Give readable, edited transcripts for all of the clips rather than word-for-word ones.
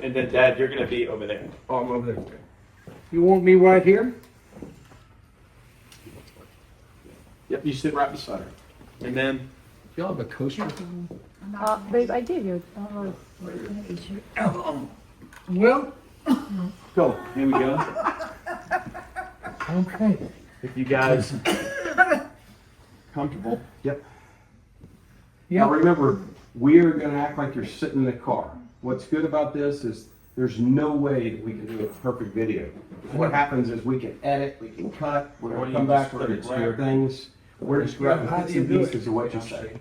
And then Dad, you're gonna be over there. Oh, I'm over there. You want me right here? Yep, you sit right beside her. And then, Y'all have a coaster? Babe, I gave you. Well, go, here we go. okay. If you guys comfortable. Yep. Yeah. Now remember, we are gonna act like you're sitting in the car. What's good about this is there's no way that we can do a perfect video. What happens is we can edit, we can cut, we're Or gonna you come can back, just we're put gonna it grab here. things. We're just grabbing How bits do you and do pieces it? of what you say.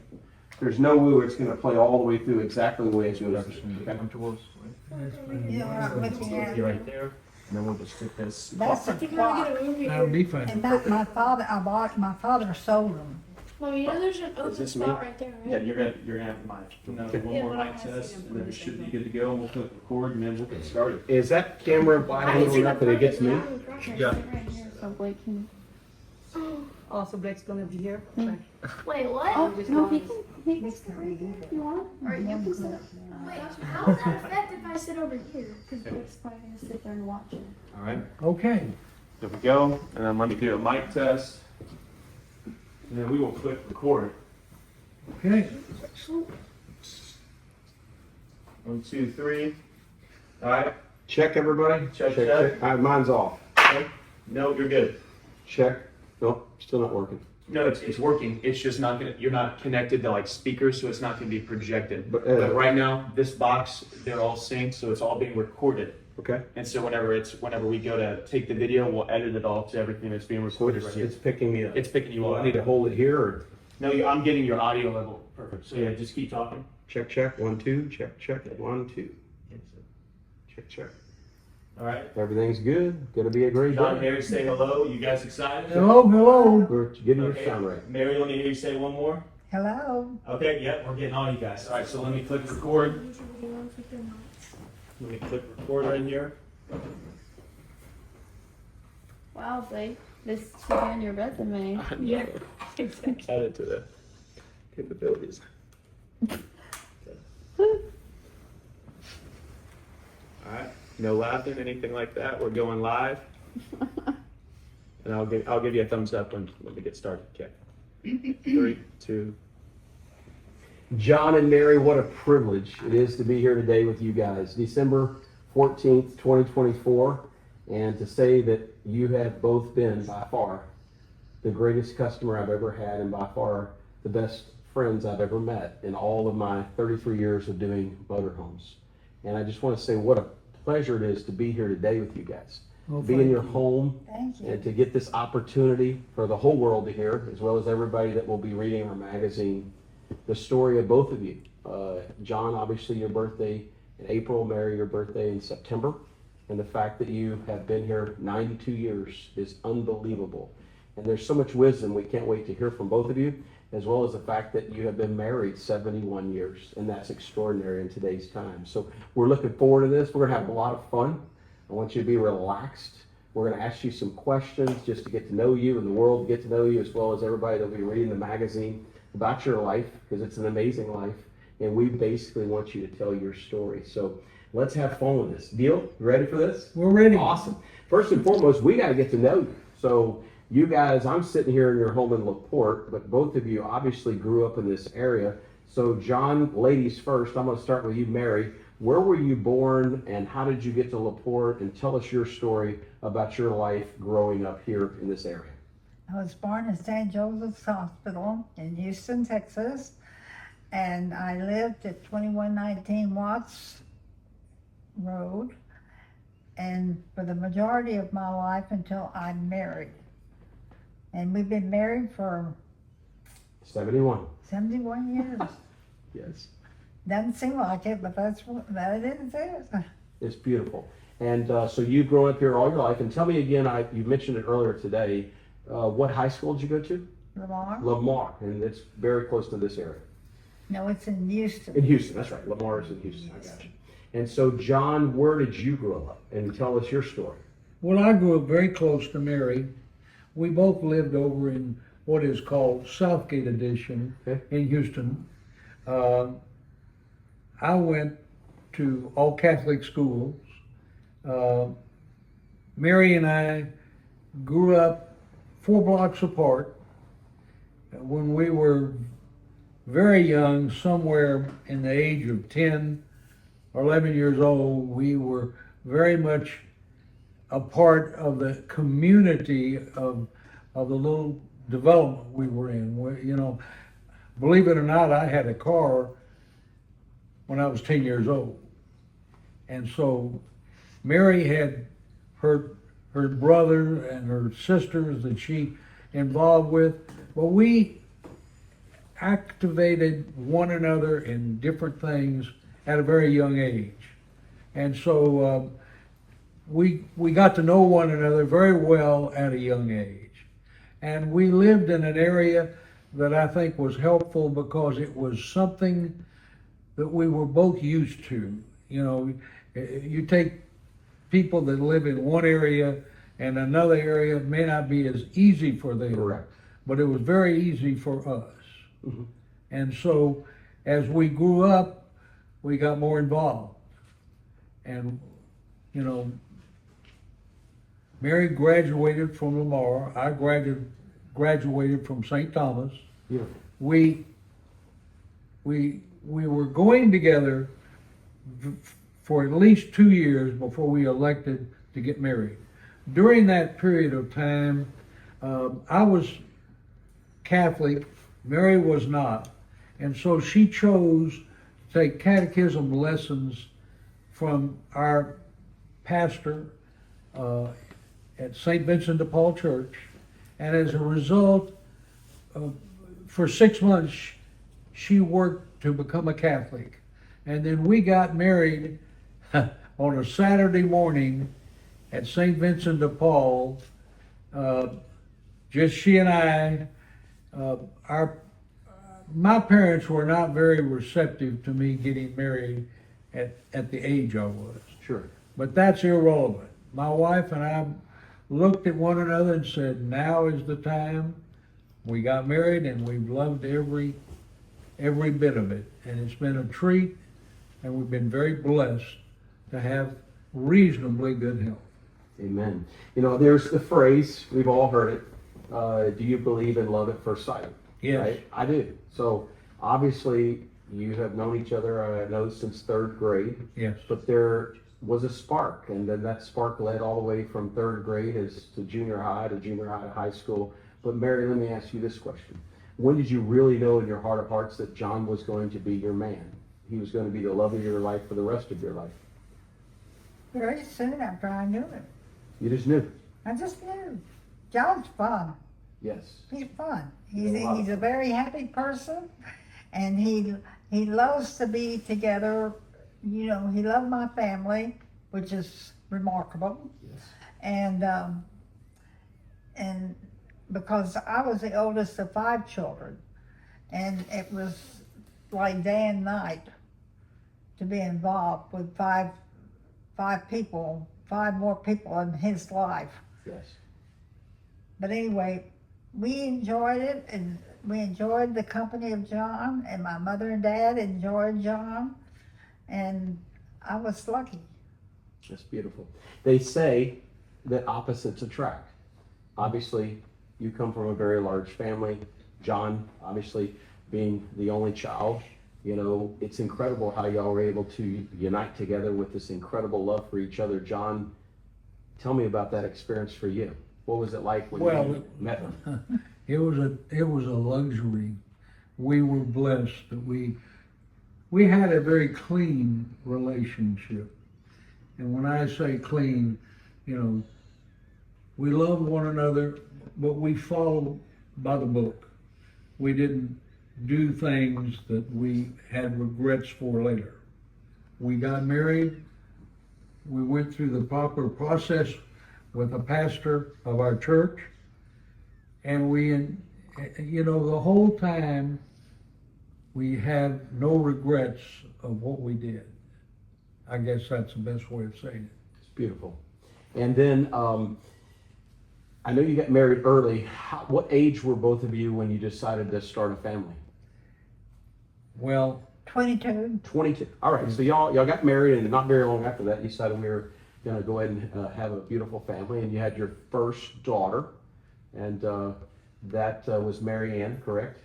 There's no way where it's gonna play all the way through exactly the way it's supposed to. Okay? You know what I'm looking at? Be right there. And then we'll just get this. That's a clock. That'll be fine. And that my father sold them. Well, you know there's an Is open this me? spot right there, Yeah, right? you're gonna have the mic. And then one Yeah, more but I mic wanna see test, them and put then the we should be thing good to go. We'll click record, and then we'll get started. Is that camera wide I can angle see the enough that it gets me? Yeah. So Blake can. Also, Blake's gonna be here. Wait, what? Oh, no, he can sit right there if you want. Or you can sit. Wait, how does that affect if I sit over here? Because Blake's probably gonna sit there and watch it. All right. Okay. There we go. And then let me do a mic test. And then we will click record. Okay. 1, 2, 3. All right. Check, everybody? Check. Mine's off. No, you're good. Check. Nope, still not working. No, it's working. It's just not gonna. You're not connected to like speakers, so it's not gonna be projected. But, But right now, this box, they're all synced, so it's all being recorded. Okay. And so whenever we go to take the video, we'll edit it all to everything that's being So recorded right here. it's picking me up. It's picking you Do up. I need to hold it here or No, I'm getting your audio level perfect. So yeah, just keep talking. check, check, 1, 2, check, check, 1, 2. Check, check. All right. Everything's good. Gonna be a great John and day. Mary, say hello. You guys excited? Hello, hello. We're getting your Okay. sound right. Mary, let me hear you say one more. Hello. Okay, yep, we're getting all you guys. All right, so let me click record. Let me click record right here. Wow, Blake, this should be on your resume. Yeah. Added to the capabilities. All right, no laughing, anything like that. We're going live. And I'll give you a thumbs up when we get started. Okay. 3, 2. John and Mary, what a privilege it is to be here today with you guys. December 14th, 2024. And to say that you have both been by far the greatest customer I've ever had and by far the best friends I've ever met in all of my 33 years of doing motorhomes. And I just want to say what a pleasure it is to be here today with you guys. Well, Be in thank your you. home Thank you. and to get this opportunity for the whole world to hear, as well as everybody that will be reading our magazine, the story of both of you. John, obviously your birthday in April, Mary, your birthday in September. And the fact that you have been here 92 years is unbelievable. And there's so much wisdom. We can't wait to hear from both of you, as well as the fact that you have been married 71 years. And that's extraordinary in today's time. So we're looking forward to this. We're going to have a lot of fun. I want you to be relaxed. We're going to ask you some questions just to get to know you and the world to get to know you, as well as everybody that will be reading the magazine about your life, because it's an amazing life. And we basically want you to tell your story. So let's have fun with this. Deal? You ready for this? We're ready. Awesome. First and foremost, we got to get to know you. So you guys, I'm sitting here in your home in LaPorte, but both of you obviously grew up in this area. So John, ladies first, I'm going to start with you, Mary. Where were you born and how did you get to LaPorte? And tell us your story about your life growing up here in this area. I was born in St. Joseph's Hospital in Houston, Texas, and I lived at 2119 Watts Road, and for the majority of my life until I married. And we've been married for 71. 71 years. Yes. Doesn't seem like it, but that it is. It's beautiful. And so you've grown up here all your life. And tell me again, you mentioned it earlier today, what high school did you go to? Lamar? Lamar, and it's very close to this area. No, it's in Houston. In Houston, that's right. Lamar is in Houston. I got you. And so, John, where did you grow up? And tell us your story. Well, I grew up very close to Mary. We both lived over in what is called Southgate Edition Okay. in Houston. I went to all Catholic schools. Mary and I grew up 4 blocks apart. When we were very young, somewhere in the age of 10 or 11 years old, we were very much a part of the community of the little development we were in. You know, believe it or not, I had a car when I was 10 years old. And so Mary had her brother and her sisters that she involved with. Well, we activated one another in different things at a very young age. And so we got to know one another very well at a young age. And we lived in an area that I think was helpful because it was something that we were both used to. You know, you take people that live in one area and another area may not be as easy for them. Correct. But it was very easy for us. Mm-hmm. And so as we grew up, we got more involved. And, you know, Mary graduated from Lamar. I graduated from St. Thomas. Beautiful. We were going together for at least 2 years before we elected to get married. During that period of time, I was Catholic, Mary was not, and so she chose to take catechism lessons from our pastor at St. Vincent de Paul Church, and as a result, for 6 months, she worked to become a Catholic. And then we got married on a Saturday morning at St. Vincent de Paul, just she and I. My parents were not very receptive to me getting married at the age I was. Sure. But that's irrelevant. My wife and I looked at one another and said, now is the time. We got married and we've loved every bit of it. And it's been a treat, and we've been very blessed to have reasonably good health. Amen. You know, there's the phrase, we've all heard it, do you believe in love at first sight? Yes. Right? I do. So obviously you have known each other, I know, since 3rd grade. Yes. But there was a spark, and then that spark led all the way from 3rd grade to junior high to high school. But Mary, let me ask you this question. When did you really know in your heart of hearts that John was going to be your man? He was going to be the love of your life for the rest of your life? Very soon after I knew him. You just knew? I just knew. John's fun. Yes. He's fun. He's a lot. He's a very happy person, and he loves to be together. You know, he loved my family, which is remarkable. Yes. And because I was the oldest of 5 children, and it was like day and night to be involved with five more people in his life. Yes. But anyway, we enjoyed it, and we enjoyed the company of John, and my mother and dad enjoyed John, and I was lucky. That's beautiful. They say that opposites attract. Obviously, you come from a very large family. John, obviously, being the only child, you know, it's incredible how y'all were able to unite together with this incredible love for each other. John, tell me about that experience for you. What was it like when you met him? It was a luxury. We were blessed that we had a very clean relationship. And when I say clean, you know, we loved one another, but we followed by the book. We didn't do things that we had regrets for later. We got married. We went through the proper process with a pastor of our church. And we, you know, the whole time we have no regrets of what we did. I guess that's the best way of saying it. It's beautiful. And then, I know you got married early. What age were both of you when you decided to start a family? Well, 22. 22. All right, so y'all got married, and not very long after that, you decided we were going to go ahead and have a beautiful family, and you had your first daughter, and that was Mary Ann, correct?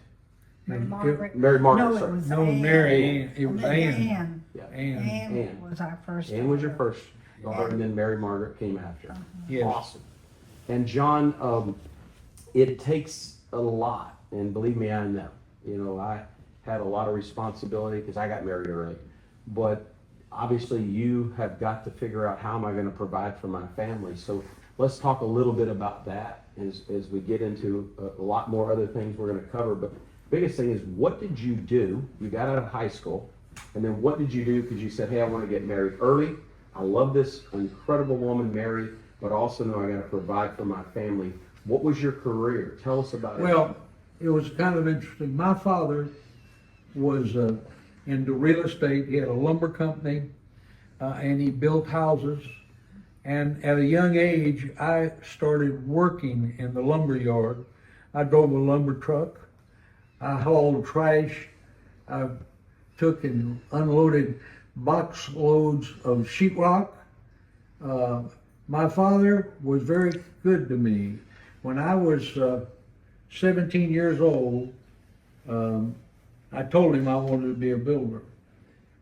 Mary It- Margaret. Mary Margaret, No, it sorry. was No, Ann. Mary Ann, it was Ann. Ann. Yeah. Ann, Ann Ann. was our first. Ann was your daughter. first daughter, and then Mary Margaret came after. yes. Awesome. And John, it takes a lot, and believe me, I know. You know, I had a lot of responsibility because I got married early, but obviously you have got to figure out how am I going to provide for my family. So let's talk a little bit about that as we get into a lot more other things we're going to cover. But biggest thing is, what did you do? You got out of high school, and then what did you do? Because you said, hey, I want to get married early. I love this incredible woman, Mary, but also know I got to provide for my family. What was your career? Tell us about it. Well, it was kind of interesting. My father was into real estate. He had a lumber company, and he built houses. And at a young age, I started working in the lumber yard. I drove a lumber truck. I hauled trash. I took and unloaded box loads of sheetrock. My father was very good to me. When I was 17 years old, I told him I wanted to be a builder.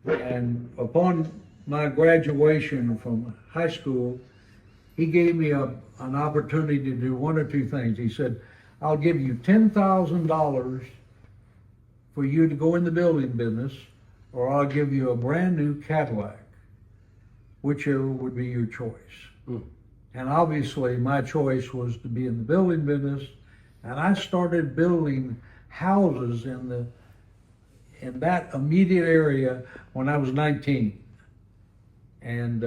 And upon my graduation from high school, he gave me an opportunity to do one or two things. He said, I'll give you $10,000 for you to go in the building business, or I'll give you a brand new Cadillac, whichever would be your choice. And obviously my choice was to be in the building business, and I started building houses in that immediate area when I was 19. And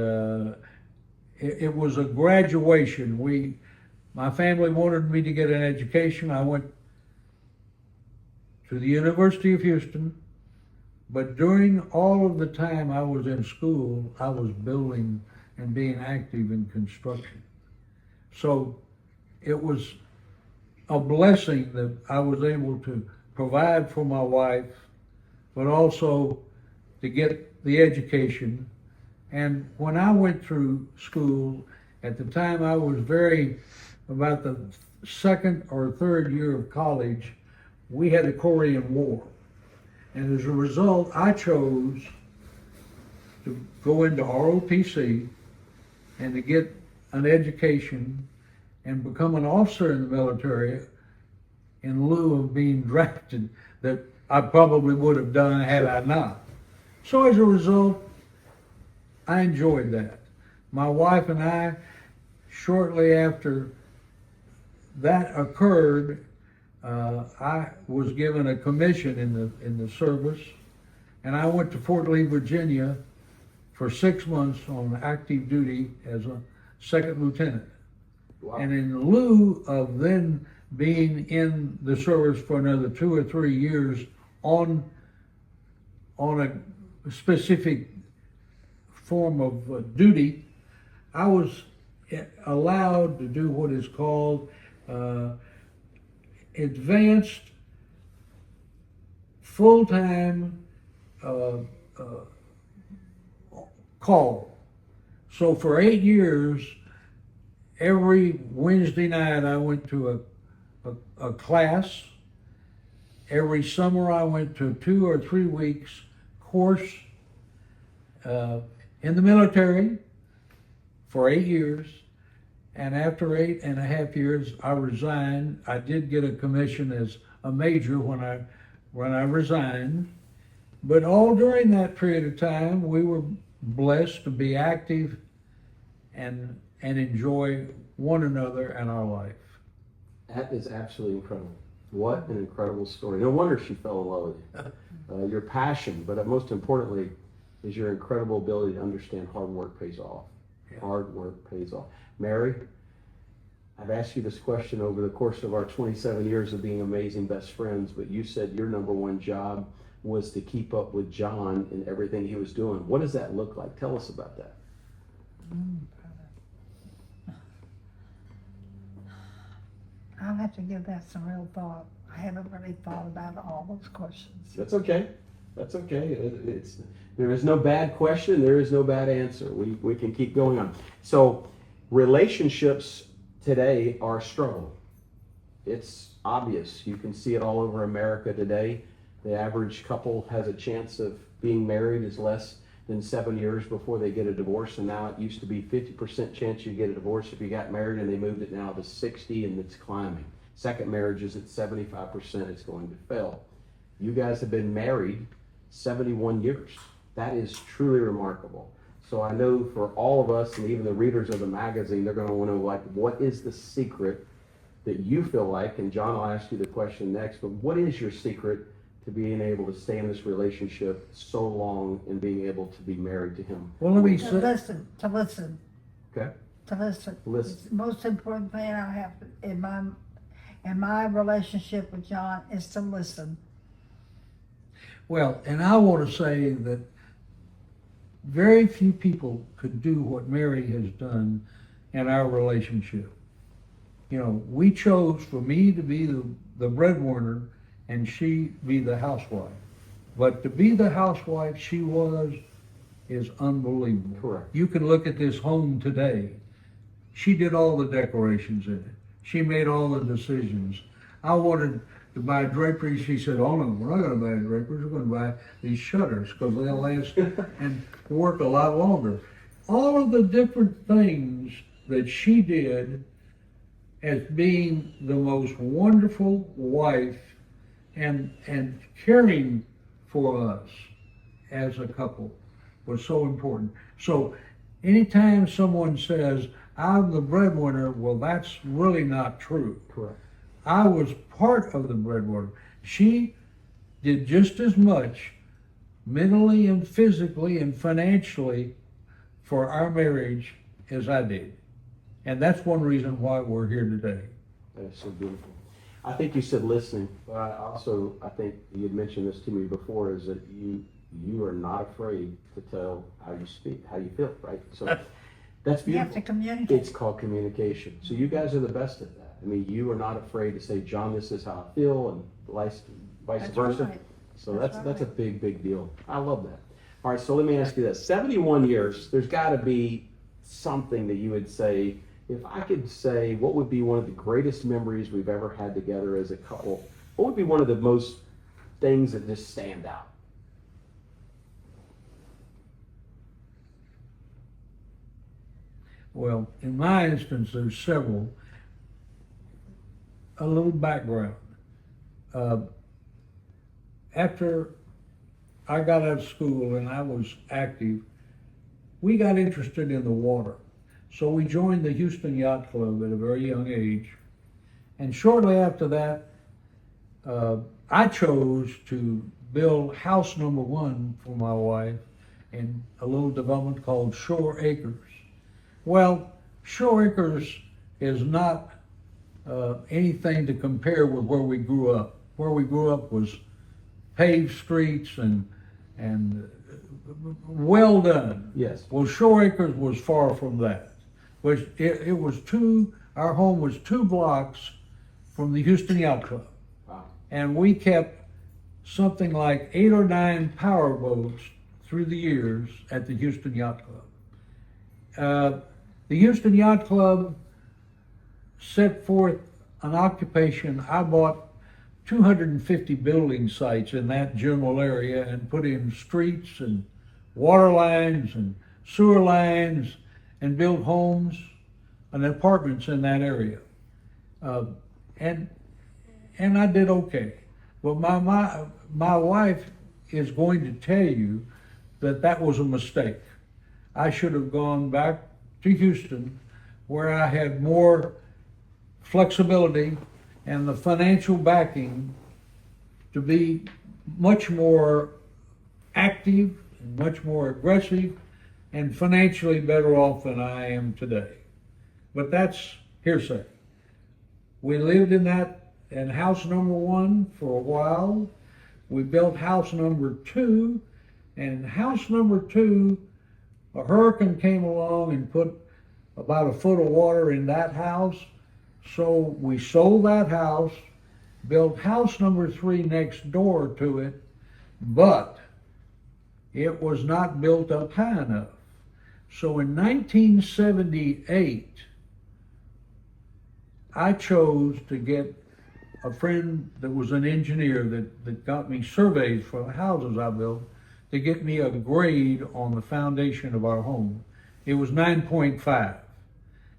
it was a graduation. My family wanted me to get an education. I went to the University of Houston, but during all of the time I was in school, I was building and being active in construction. So it was a blessing that I was able to provide for my wife, but also to get the education. And when I went through school, at the time I was about the second or third year of college, we had the Korean War. And as a result, I chose to go into ROTC and to get an education and become an officer in the military in lieu of being drafted, that I probably would have done had I not. So as a result, I enjoyed that. My wife and I, shortly after that occurred, I was given a commission in the service, and I went to Fort Lee, Virginia for 6 months on active duty as a second lieutenant. Wow. And in lieu of then being in the service for another 2 or 3 years on a specific form of duty, I was allowed to do what is called advanced full-time call. So for 8 years, every Wednesday night I went to a class. Every summer I went to 2 or 3 weeks course in the military for 8 years. And after 8.5 years, I resigned. I did get a commission as a major when I resigned. But all during that period of time, we were blessed to be active and enjoy one another and our life. That is absolutely incredible. What an incredible story. No wonder she fell in love with you. Your passion, but most importantly, is your incredible ability to understand hard work pays off. Yeah. Hard work pays off. Mary, I've asked you this question over the course of our 27 years of being amazing best friends, but you said your number one job was to keep up with John and everything he was doing. What does that look like? Tell us about that. I'll have to give that some real thought. I haven't really thought about all those questions. That's okay. That's okay. There is no bad question. There is no bad answer. We can keep going on. So relationships today are a struggle. It's obvious. You can see it all over America today. The average couple has a chance of being married is less than 7 years before they get a divorce. And now it used to be 50% chance you get a divorce if you got married, and they moved it now to 60, and it's climbing. Second marriage is at 75%. It's going to fail. You guys have been married 71 years. That is truly remarkable. So I know for all of us, and even the readers of the magazine, they're going to want to know, like, what is the secret that you feel like, and John will ask you the question next, but what is your secret to being able to stay in this relationship so long and being able to be married to him? Well, let me To say, listen, Okay? to listen. Listen. It's the most important thing I have in my relationship with John is to listen. well, and I want to say that very few people could do what Mary has done in our relationship. You know, we chose for me to be the breadwinner and she be the housewife. But to be the housewife she was is unbelievable. Correct. You can look at this home today. She did all the decorations in it. She made all the decisions. I wanted to buy draperies. She said, oh no, we're not going to buy draperies. We're going to buy these shutters because they'll last and work a lot longer. All of the different things that she did as being the most wonderful wife and caring for us as a couple was so important. So anytime someone says, I'm the breadwinner, well, that's really not true. Correct. I was part of the breadwinner. She did just as much mentally and physically and financially for our marriage as I did. And that's one reason why we're here today. That's so beautiful. I think you said listening, but I think you had mentioned this to me before, is that you are not afraid to tell how you speak, how you feel, right? So that's You have beautiful. to communicate. It's called communication. So you guys are the best at that. I mean, you are not afraid to say, John, this is how I feel, and vice That's versa. right. So That's that's a right. big deal. I love that. All right, so let me ask you this. 71 years, there's got to be something that you would say, if I could say what would be one of the greatest memories we've ever had together as a couple, what would be one of the most things that just stand out? Well, in my instance, there's several. A little background. After I got out of school and I was active, we got interested in the water. So we joined the Houston Yacht Club at a very young age. And shortly after that, I chose to build house number 1 for my wife in a little development called Shore Acres. Well, Shore Acres is not anything to compare with where we grew up. Where we grew up was paved streets and well done. Yes. Well, Shore Acres was far from that. It was our home was 2 blocks from the Houston Yacht Club. Wow. And we kept something like 8 or 9 power boats through the years at the Houston Yacht Club. The Houston Yacht Club set forth an occupation. I bought 250 building sites in that general area and put in streets and water lines and sewer lines and built homes and apartments in that area. And I did okay. Well, my wife is going to tell you that was a mistake. I should have gone back to Houston where I had more flexibility and the financial backing to be much more active and much more aggressive and financially better off than I am today. But that's hearsay. We lived in house number 1 for a while. We built house number 2, and house number 2, a hurricane came along and put about a foot of water in that house. So we sold that house, built house number 3 next door to it, but it was not built up high enough. So in 1978, I chose to get a friend that was an engineer that got me surveys for the houses I built to get me a grade on the foundation of our home. It was 9.5.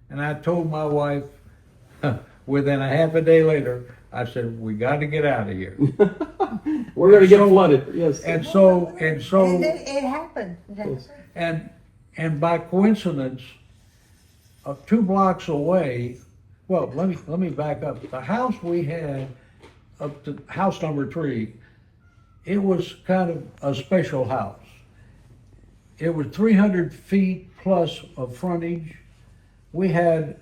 And I told my wife, within a half a day later, I said, we got to get out of here. We're going to get flooded. Yes. And so, It happened. and by coincidence, 2 blocks away, well, let me back up. The house we had, up to house number 3, it was kind of a special house. It was 300 feet plus of frontage. We had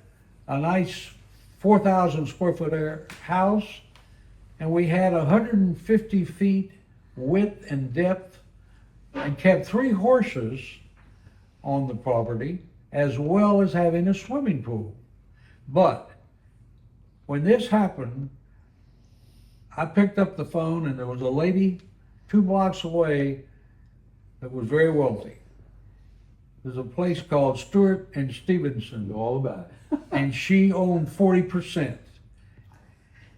a nice 4,000 square foot house, and we had 150 feet width and depth, and kept 3 horses on the property, as well as having a swimming pool. But when this happened, I picked up the phone, and there was a lady 2 blocks away that was very wealthy. There's a place called Stewart and Stevenson, Know all about it. and she owned 40%.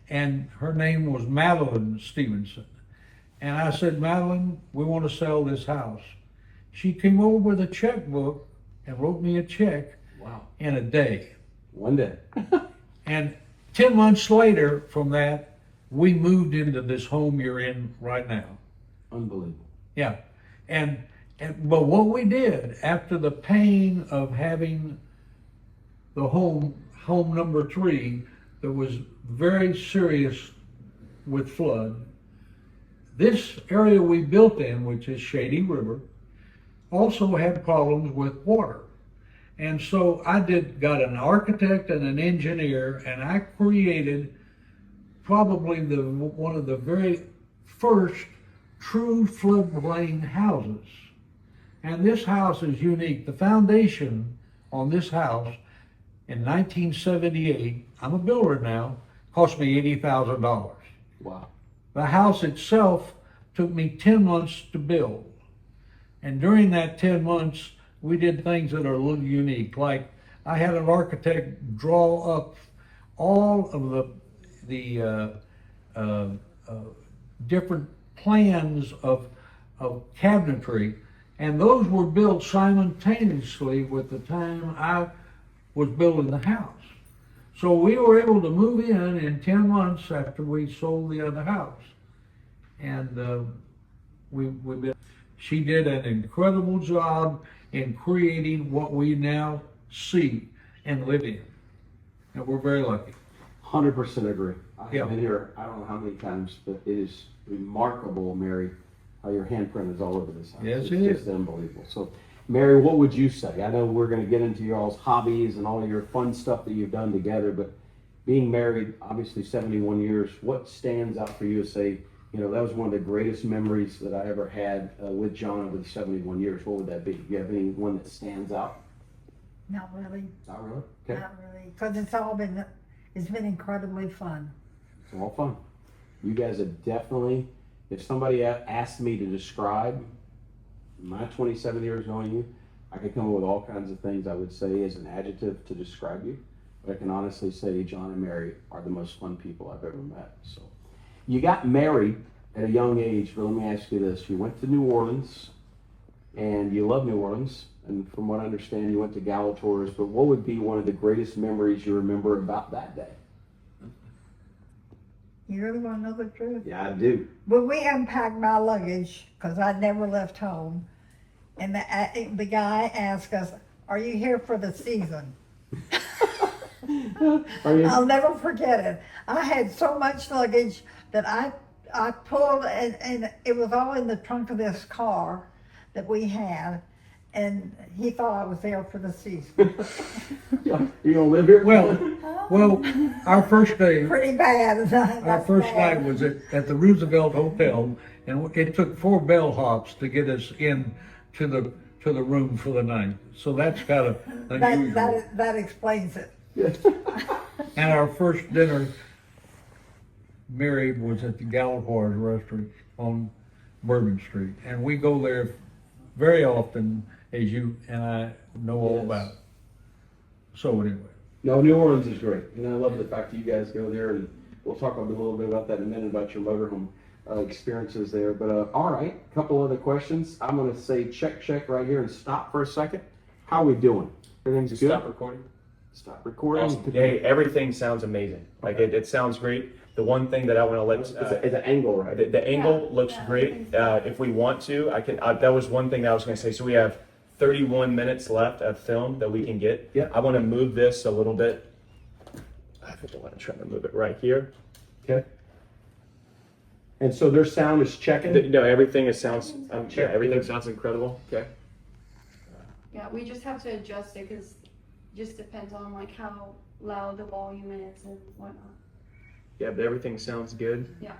And her name was Madeline Stevenson. And I said, Madeline, we want to sell this house. She came over with a checkbook and wrote me a check Wow. in a day. One day. And 10 months later from that, we moved into this home you're in right now. Unbelievable. Yeah. But what we did after the pain of having the home number 3 that was very serious with flood, this area we built in, which is Shady River, also had problems with water. And so I got an architect and an engineer, and I created probably one of the very first true floodplain houses. And this house is unique. The foundation on this house in 1978, I'm a builder now, cost me $80,000. Wow. The house itself took me 10 months to build. And during that 10 months, we did things that are a little unique. Like I had an architect draw up all of the different plans of cabinetry, and those were built simultaneously with the time I was building the house. So we were able to move in 10 months after we sold the other house. And she did an incredible job in creating what we now see and live in. And we're very lucky. 100% agree. I've Yeah. been here, I don't know how many times, but it is remarkable, Mary, how your handprint is all over this house. Yes, it's it is. just unbelievable. So, Mary, what would you say? I know we're going to get into y'all's hobbies and all your fun stuff that you've done together, but being married, obviously 71 years, what stands out for you to say, you know, that was one of the greatest memories that I ever had with John over the 71 years? What would that be? Do you have any one that stands out? Not really, Not really? Okay. not really, because it's been incredibly fun. It's all fun. You guys have definitely, if somebody asked me to describe my 27 years knowing you, I could come up with all kinds of things I would say as an adjective to describe you. But I can honestly say John and Mary are the most fun people I've ever met. So you got married at a young age, but let me ask you this. You went to New Orleans, and you love New Orleans. And from what I understand, you went to Galatours. But what would be one of the greatest memories you remember about that day? You really want to know the truth? Yeah, I do. When we unpacked my luggage, because I never left home, and the guy asked us, "Are you here for the season?" Are you? I'll never forget it. I had so much luggage that I pulled, and it was all in the trunk of this car that we had, and he thought I was there for the season. You gonna live here? Well, our first day, Pretty bad. our first night was at the Roosevelt Hotel, and it took 4 bellhops to get us in to the room for the night. So that's kind of unusual. That explains it. And our first dinner, Mary, was at the Galatours restaurant on Bourbon Street. And we go there very often, as you and I know all Yes. about. So anyway, No, New Orleans is great, and I love the fact that you guys go there, and we'll talk a little bit about that in a minute about your motorhome experiences there. But all right, a couple other questions. I'm going to say check right here and stop for a second. How are we doing? Everything's Just good. stop recording. Stop recording. Awesome. Hey, everything sounds amazing. Like it sounds great. The one thing that I want to let It's an angle, right? the angle Yeah, looks yeah, great. everything's good. If we want to, I can. That was one thing that I was going to say. So we have 31 minutes left of film that we can get. Yeah. I want to move this a little bit. I think I want to try to move it right here. Okay. And so their sound is checking. No, everything is sounds. Yeah, Check. everything sounds incredible. Okay. Yeah, we just have to adjust it because it just depends on like how loud the volume is and whatnot. Yeah, but everything sounds good. Yeah.